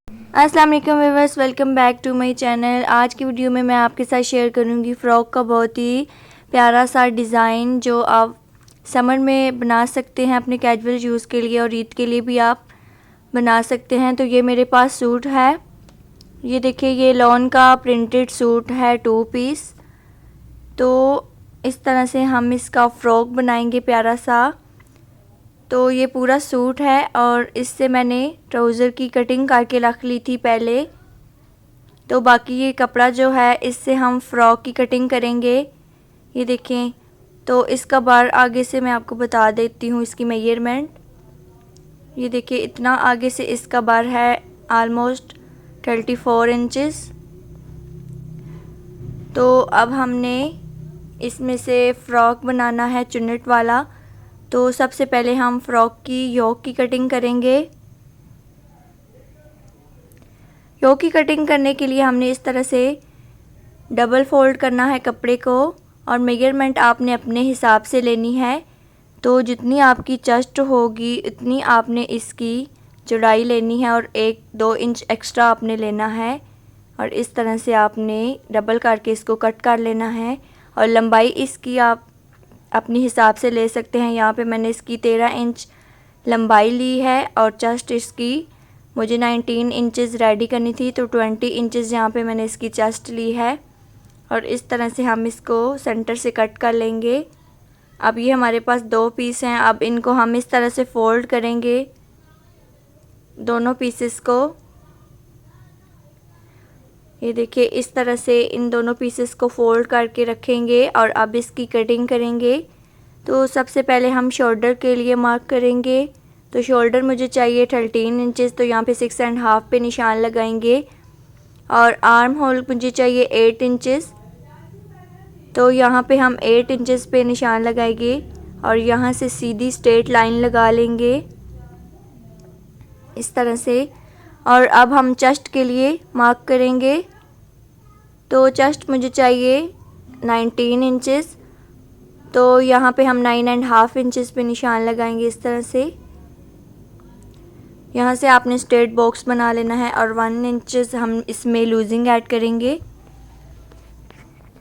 अस्सलाम वालेकुम viewers, welcome back to my channel. आज की वीडियो में मैं आपके साथ शेयर करूंगी फ़्रॉक का बहुत ही प्यारा सा डिज़ाइन जो आप समर में बना सकते हैं अपने कैजुअल यूज़ के लिए और ईद के लिए भी आप बना सकते हैं। तो ये मेरे पास सूट है, ये देखिए ये लॉन का प्रिंटेड सूट है 2 पीस। तो इस तरह से हम इसका फ़्रॉक बनाएंगे प्यारा सा। तो ये पूरा सूट है और इससे मैंने ट्राउज़र की कटिंग करके रख ली थी पहले। तो बाकी ये कपड़ा जो है इससे हम फ़्रॉक की कटिंग करेंगे। ये देखें, तो इसका बार आगे से मैं आपको बता देती हूँ इसकी मेजरमेंट। ये देखिए इतना आगे से इसका बार है आलमोस्ट 34 इंचेस। तो अब हमने इसमें से फ़्रॉक बनाना है चुन्नट वाला। तो सबसे पहले हम फ़्रॉक की योक की कटिंग करेंगे। योक की कटिंग करने के लिए हमने इस तरह से डबल फोल्ड करना है कपड़े को और मेजरमेंट आपने अपने हिसाब से लेनी है। तो जितनी आपकी चेस्ट होगी उतनी आपने इसकी चौड़ाई लेनी है और 1-2 इंच एक्स्ट्रा आपने लेना है और इस तरह से आपने डबल करके इसको कट कर लेना है। और लंबाई इसकी आप अपने हिसाब से ले सकते हैं। यहाँ पे मैंने इसकी 13 इंच लंबाई ली है और चेस्ट इसकी मुझे 19 इंचेस रेडी करनी थी, तो 20 इंचेस यहाँ पे मैंने इसकी चेस्ट ली है। और इस तरह से हम इसको सेंटर से कट कर लेंगे। अब ये हमारे पास 2 पीस हैं, अब इनको हम इस तरह से फ़ोल्ड करेंगे दोनों पीसेस को। ये देखिए इस तरह से इन दोनों पीसेस को फ़ोल्ड करके रखेंगे और अब इसकी कटिंग करेंगे। तो सबसे पहले हम शोल्डर के लिए मार्क करेंगे। तो शोल्डर मुझे चाहिए 13 इंचेस, तो यहाँ पे 6.5 पे निशान लगाएंगे। और आर्म होल मुझे चाहिए 8 इंचेस, तो यहाँ पे हम 8 इंचेस पे निशान लगाएंगे और यहाँ से सीधी स्ट्रेट लाइन लगा लेंगे इस तरह से। और अब हम चेस्ट के लिए मार्क करेंगे। तो चेस्ट मुझे चाहिए 19 इंचेस, तो यहाँ पे हम 9.5 इंचेस पे निशान लगाएंगे इस तरह से। यहाँ से आपने स्ट्रेट बॉक्स बना लेना है और 1 इंचेस हम इसमें लूजिंग ऐड करेंगे।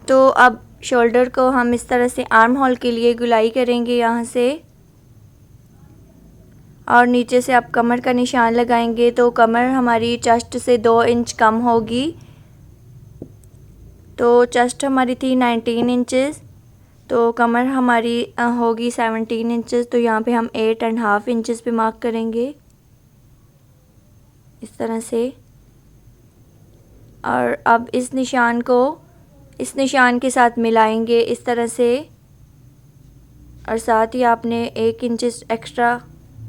तो अब शोल्डर को हम इस तरह से आर्म होल के लिए गुलाई करेंगे यहाँ से और नीचे से आप कमर का निशान लगाएंगे। तो कमर हमारी चेस्ट से 2 इंच कम होगी। तो चेस्ट हमारी थी 19 इंचेस, तो कमर हमारी होगी 17 इंचेस। तो यहाँ पे हम 8.5 इंचेस पे मार्क करेंगे इस तरह से। और अब इस निशान को इस निशान के साथ मिलाएंगे इस तरह से और साथ ही आपने 1 इंचेस एक्स्ट्रा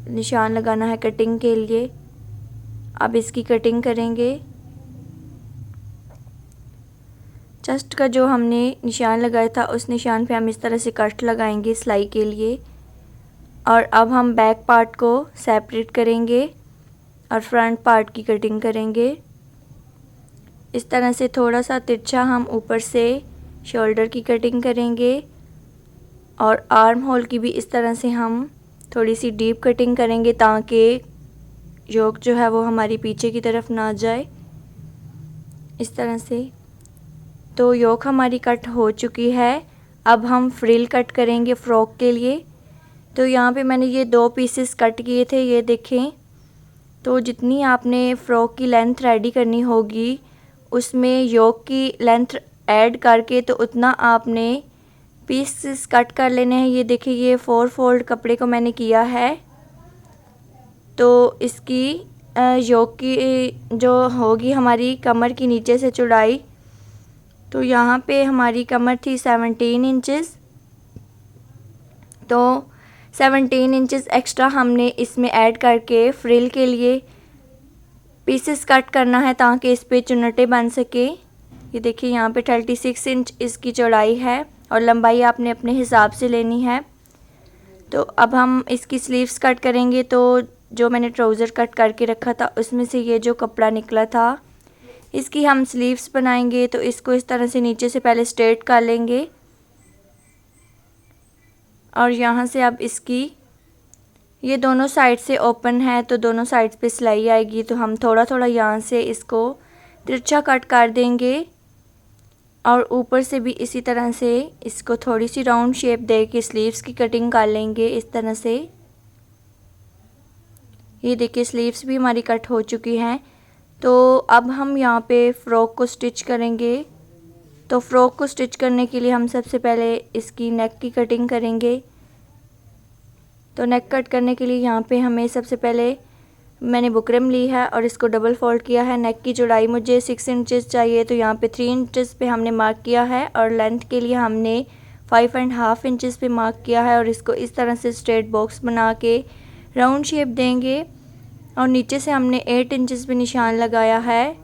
निशान लगाना है कटिंग के लिए। अब इसकी कटिंग करेंगे। चेस्ट का जो हमने निशान लगाया था उस निशान पे हम इस तरह से कट लगाएंगे सिलाई के लिए। और अब हम बैक पार्ट को सेपरेट करेंगे और फ्रंट पार्ट की कटिंग करेंगे इस तरह से। थोड़ा सा तिरछा हम ऊपर से शोल्डर की कटिंग करेंगे और आर्म होल की भी इस तरह से हम थोड़ी सी डीप कटिंग करेंगे ताकि योक जो है वो हमारी पीछे की तरफ ना जाए इस तरह से। तो योक हमारी कट हो चुकी है। अब हम फ्रिल कट करेंगे फ़्रॉक के लिए। तो यहाँ पे मैंने ये 2 पीसेस कट किए थे, ये देखें। तो जितनी आपने फ़्रॉक की लेंथ रेडी करनी होगी उसमें योक की लेंथ ऐड करके तो उतना आपने पीसेस कट कर लेने हैं। ये देखिए ये 4 फोल्ड कपड़े को मैंने किया है। तो इसकी योक की जो होगी हमारी कमर की नीचे से चौड़ाई, तो यहाँ पे हमारी कमर थी 17 इंचेस, तो 17 इंचेस एक्स्ट्रा हमने इसमें ऐड करके फ्रिल के लिए पीसेस कट करना है ताकि इस पे चुन्नटें बन सके। ये देखिए यहाँ पे 36 इंच इसकी चौड़ाई है और लंबाई आपने अपने हिसाब से लेनी है। तो अब हम इसकी स्लीव्स कट करेंगे। तो जो मैंने ट्राउज़र कट करके रखा था उसमें से ये जो कपड़ा निकला था इसकी हम स्लीव्स बनाएंगे। तो इसको इस तरह से नीचे से पहले स्ट्रेट कर लेंगे और यहाँ से अब इसकी ये दोनों साइड से ओपन है तो दोनों साइड पे सिलाई आएगी, तो हम थोड़ा थोड़ा यहाँ से इसको तिरछा कट कर देंगे और ऊपर से भी इसी तरह से इसको थोड़ी सी राउंड शेप दे के स्लीव्स की कटिंग कर लेंगे इस तरह से। ये देखिए स्लीव्स भी हमारी कट हो चुकी हैं। तो अब हम यहाँ पे फ़्रॉक को स्टिच करेंगे। तो फ़्रॉक को स्टिच करने के लिए हम सबसे पहले इसकी नेक की कटिंग करेंगे। तो नेक कट करने के लिए यहाँ पे हमें सबसे पहले मैंने बुकरम ली है और इसको डबल फोल्ड किया है। नेक की चौड़ाई मुझे 6 इंचेस चाहिए, तो यहाँ पे 3 इंचेस पे हमने मार्क किया है और लेंथ के लिए हमने 5.5 इंचेस पे मार्क किया है। और इसको इस तरह से स्ट्रेट बॉक्स बना के राउंड शेप देंगे और नीचे से हमने 8 इंचेस पे निशान लगाया है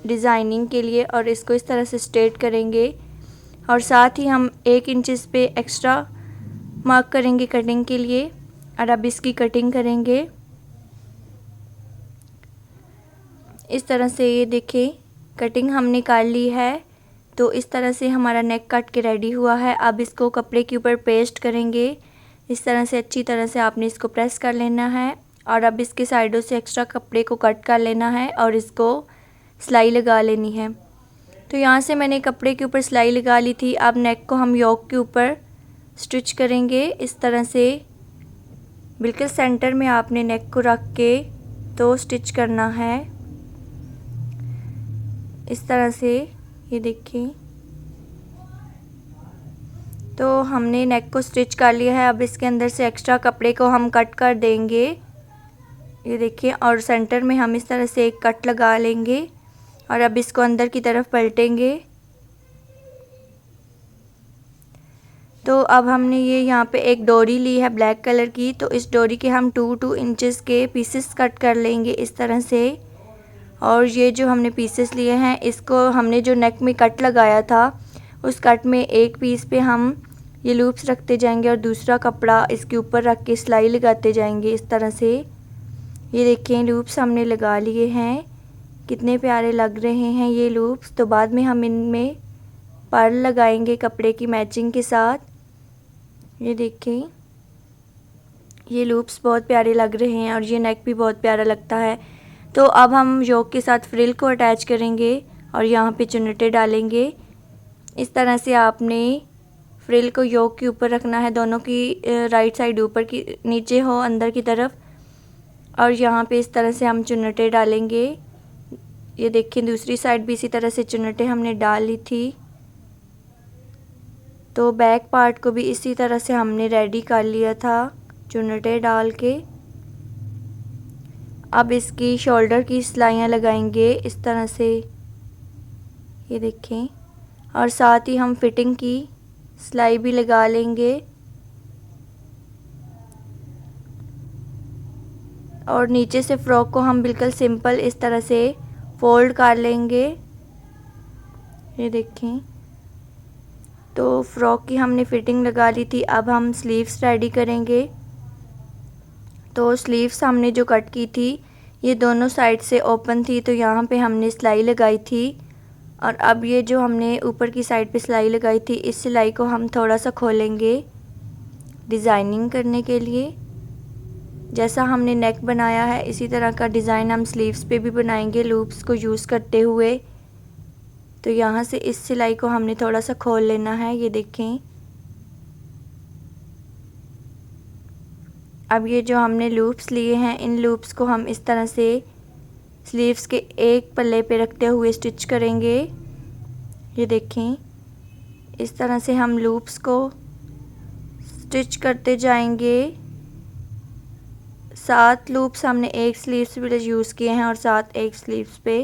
डिज़ाइनिंग के लिए और इसको इस तरह से स्ट्रेट करेंगे। और साथ ही हम 1 इंचेस पे एक्स्ट्रा मार्क करेंगे कटिंग के लिए। और अब इसकी कटिंग करेंगे इस तरह से। ये देखिए कटिंग हमने कर ली है। तो इस तरह से हमारा नेक कट के रेडी हुआ है। अब इसको कपड़े के ऊपर पेस्ट करेंगे इस तरह से। अच्छी तरह से आपने इसको प्रेस कर लेना है और अब इसके साइडों से एक्स्ट्रा कपड़े को कट कर लेना है और इसको सिलाई लगा लेनी है। तो यहाँ से मैंने कपड़े के ऊपर सिलाई लगा ली थी। अब नेक को हम योक के ऊपर स्टिच करेंगे इस तरह से। बिल्कुल सेंटर में आपने नेक को रख के तो स्टिच करना है इस तरह से। ये देखिए तो हमने नेक को स्टिच कर लिया है। अब इसके अंदर से एक्स्ट्रा कपड़े को हम कट कर देंगे। ये देखिए और सेंटर में हम इस तरह से एक कट लगा लेंगे और अब इसको अंदर की तरफ पलटेंगे। तो अब हमने ये यहाँ पे एक डोरी ली है ब्लैक कलर की, तो इस डोरी के हम 2 इंचेस के पीसेस कट कर लेंगे इस तरह से। और ये जो हमने पीसेस लिए हैं इसको हमने जो नेक में कट लगाया था उस कट में एक पीस पे हम ये लूप्स रखते जाएंगे और दूसरा कपड़ा इसके ऊपर रख के सिलाई लगाते जाएंगे इस तरह से। ये देखें लूप्स हमने लगा लिए हैं, कितने प्यारे लग रहे हैं ये लूप्स। तो बाद में हम इनमें पर्ल लगाएंगे कपड़े की मैचिंग के साथ। ये देखें ये लूप्स बहुत प्यारे लग रहे हैं और ये नेक भी बहुत प्यारा लगता है। तो अब हम योक के साथ फ्रिल को अटैच करेंगे और यहाँ पे चुन्नटे डालेंगे इस तरह से। आपने फ्रिल को योक के ऊपर रखना है, दोनों की राइट साइड ऊपर की नीचे हो अंदर की तरफ। और यहाँ पे इस तरह से हम चुन्नटे डालेंगे। ये देखिए दूसरी साइड भी इसी तरह से चुन्नटे हमने डाल ली थी। तो बैक पार्ट को भी इसी तरह से हमने रेडी कर लिया था चुन्नटे डाल के। अब इसकी शोल्डर की सिलाइयाँ लगाएंगे इस तरह से। ये देखें और साथ ही हम फिटिंग की सिलाई भी लगा लेंगे और नीचे से फ़्रॉक को हम बिल्कुल सिंपल इस तरह से फोल्ड कर लेंगे। ये देखें तो फ़्रॉक की हमने फ़िटिंग लगा ली थी। अब हम स्लीव्स रेडी करेंगे। तो स्लीव्स हमने जो कट की थी ये दोनों साइड से ओपन थी, तो यहाँ पे हमने सिलाई लगाई थी। और अब ये जो हमने ऊपर की साइड पे सिलाई लगाई थी इस सिलाई को हम थोड़ा सा खोलेंगे डिज़ाइनिंग करने के लिए। जैसा हमने नेक बनाया है इसी तरह का डिज़ाइन हम स्लीव्स पे भी बनाएंगे लूप्स को यूज़ करते हुए। तो यहाँ से इस सिलाई को हमने थोड़ा सा खोल लेना है। ये देखें अब ये जो हमने लूप्स लिए हैं इन लूप्स को हम इस तरह से स्लीव्स के एक पल्ले पे रखते हुए स्टिच करेंगे। ये देखें इस तरह से हम लूप्स को स्टिच करते जाएंगे। 7 लूप्स हमने एक स्लीव्स पे यूज़ किए हैं और 7 एक स्लीव्स पे।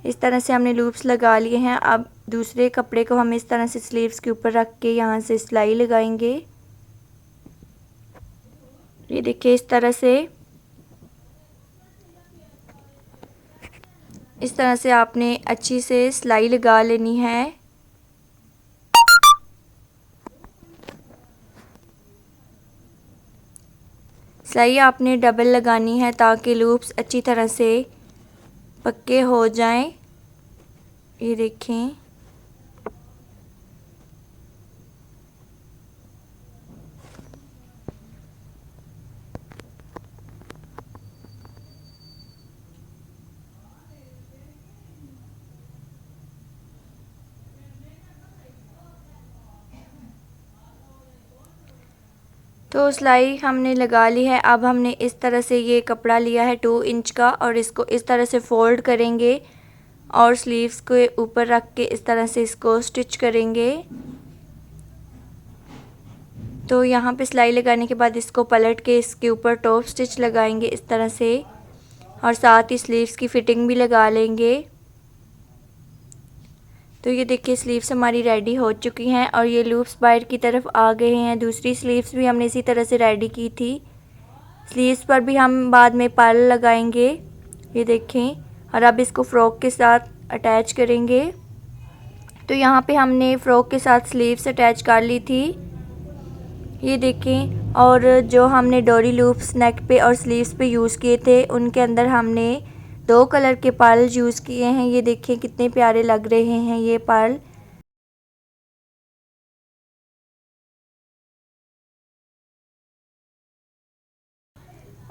इस तरह से हमने लूप्स लगा लिए हैं। अब दूसरे कपड़े को हम इस तरह से स्लीव्स के ऊपर रख के यहाँ से सिलाई लगाएंगे। ये देखिए इस तरह से आपने अच्छी से सिलाई लगा लेनी है। सिलाई आपने डबल लगानी है ताकि लूप्स अच्छी तरह से पक्के हो जाएं। ये देखें तो सिलाई हमने लगा ली है। अब हमने इस तरह से ये कपड़ा लिया है 2 इंच का और इसको इस तरह से फ़ोल्ड करेंगे और स्लीव्स के ऊपर रख के इस तरह से इसको स्टिच करेंगे। तो यहाँ पे सिलाई लगाने के बाद इसको पलट के इसके ऊपर टॉप स्टिच लगाएंगे इस तरह से और साथ ही स्लीव्स की फ़िटिंग भी लगा लेंगे। तो ये देखिए स्लीव्स हमारी रेडी हो चुकी हैं और ये लूप्स बाहर की तरफ आ गए हैं। दूसरी स्लीव्स भी हमने इसी तरह से रेडी की थी। स्लीव्स पर भी हम बाद में पर्ल लगाएंगे, ये देखें। और अब इसको फ़्रॉक के साथ अटैच करेंगे। तो यहाँ पे हमने फ़्रॉक के साथ स्लीव्स अटैच कर ली थी, ये देखें। और जो हमने डोरी लूप्स नेक पे और स्लीव्स पे यूज़ किए थे उनके अंदर हमने 2 कलर के पर्ल यूज़ किए हैं। ये देखें कितने प्यारे लग रहे हैं ये पर्ल।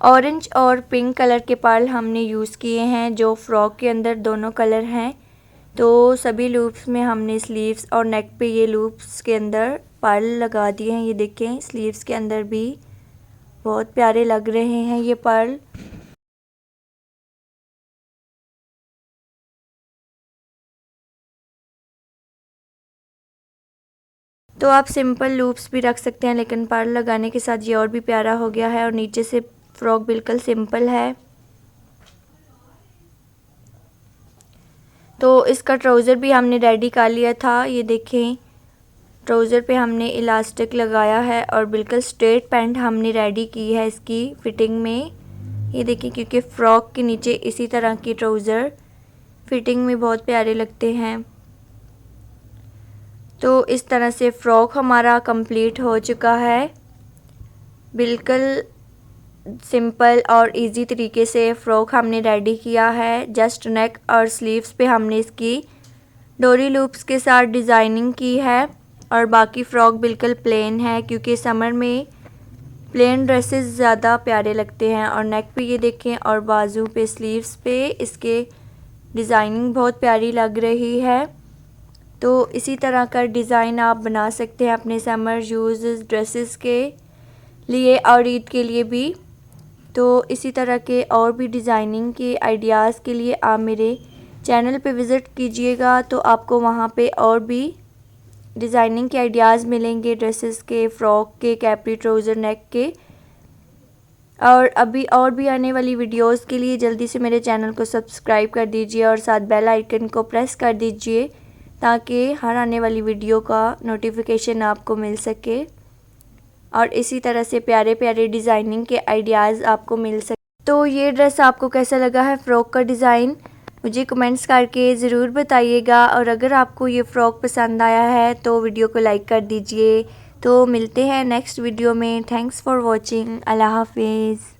ऑरेंज और पिंक कलर के पर्ल हमने यूज़ किए हैं, जो फ़्रॉक के अंदर दोनों कलर हैं। तो सभी लूप्स में हमने स्लीव्स और नेक पे ये लूप्स के अंदर पर्ल लगा दिए हैं। ये देखें स्लीव्स के अंदर भी बहुत प्यारे लग रहे हैं ये पर्ल। तो आप सिंपल लूप्स भी रख सकते हैं, लेकिन पर्ल लगाने के साथ ये और भी प्यारा हो गया है। और नीचे से फ़्रॉक बिल्कुल सिंपल है। तो इसका ट्राउज़र भी हमने रेडी कर लिया था, ये देखें। ट्राउज़र पे हमने इलास्टिक लगाया है और बिल्कुल स्ट्रेट पैंट हमने रेडी की है इसकी फ़िटिंग में, ये देखिए। क्योंकि फ़्रॉक के नीचे इसी तरह की ट्राउज़र फ़िटिंग में बहुत प्यारे लगते हैं। तो इस तरह से फ़्रॉक हमारा कंप्लीट हो चुका है। बिल्कुल सिंपल और इजी तरीके से फ़्रॉक हमने रेडी किया है। जस्ट नेक और स्लीव्स पे हमने इसकी डोरी लूप्स के साथ डिज़ाइनिंग की है और बाकी फ़्रॉक बिल्कुल प्लेन है, क्योंकि समर में प्लेन ड्रेसेस ज़्यादा प्यारे लगते हैं। और नेक पे ये देखें और बाजू पे स्लीव्स पे इसके डिज़ाइनिंग बहुत प्यारी लग रही है। तो इसी तरह का डिज़ाइन आप बना सकते हैं अपने समर यूज़ ड्रेसेस के लिए और ईद के लिए भी। तो इसी तरह के और भी डिज़ाइनिंग के आइडियाज़ के लिए आप मेरे चैनल पे विज़िट कीजिएगा, तो आपको वहाँ पे और भी डिज़ाइनिंग के आइडियाज़ मिलेंगे, ड्रेसेस के, फ़्रॉक के, कैप्री ट्राउज़र नेक के। और अभी और भी आने वाली वीडियोस के लिए जल्दी से मेरे चैनल को सब्सक्राइब कर दीजिए और साथ बेल आइकन को प्रेस कर दीजिए, ताकि हर आने वाली वीडियो का नोटिफिकेशन आपको मिल सके और इसी तरह से प्यारे प्यारे डिज़ाइनिंग के आइडियाज़ आपको मिल सके। तो ये ड्रेस आपको कैसा लगा है, फ़्रॉक का डिज़ाइन, मुझे कमेंट्स करके ज़रूर बताइएगा। और अगर आपको ये फ़्रॉक पसंद आया है तो वीडियो को लाइक कर दीजिए। तो मिलते हैं नेक्स्ट वीडियो में। Thanks for watching. अल्लाह हाफिज़।